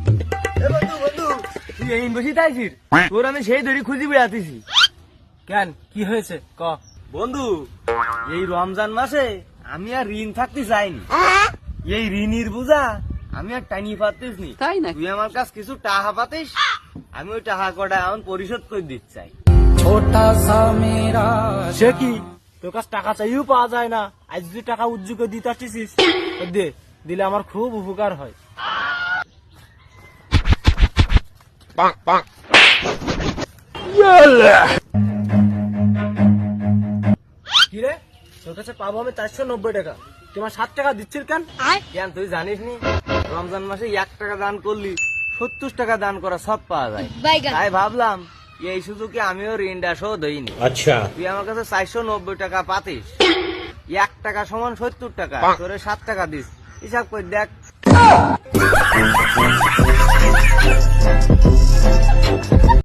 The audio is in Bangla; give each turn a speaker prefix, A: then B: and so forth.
A: বন্ধু বন্ধু তুই এই বসে তাইছিস, তোর আমি সেই ধরে খুঁজি বেড়াতেছি।
B: কেন কি হয়েছে ক?
A: বন্ধু এই রমজান মাসে আমি আর ঋণ থাকতে চাইনি, এই ঋণের বোঝা আমি আর টানি পাতিস নি।
C: তাই না?
A: তুই আমার কাছে কিছু টাকা পাতিস, আমি ওই টাকা কটা এখন পরিশোধ করে দিতে চাই।
B: সে কি তোর কাছে টাকা চাইও পাওয়া যায় না, আজ যদি টাকা উজ্জুকে দিতে আসছিস দে, দিলে আমার খুব উপকার হয়। কি রে, তোর কাছে পাবো আমি 490 টাকা, তোমার 7 টাকা দিচ্ছিস কেন?
A: কেন তুই জানিস নি রমজান মাসে 1 টাকা দান করলি 70 টাকা দান করা সব পাওয়া যায়। তাই ভাবলাম এই সুযোগে আমিও ঋণটা শোধ হইনি।
D: আচ্ছা,
A: তুই আমার কাছে 490 টাকা পাতিস, 1 টাকা সমান 70 টাকা, তোরে 7 টাকা দিস, হিসাব করে দেখ।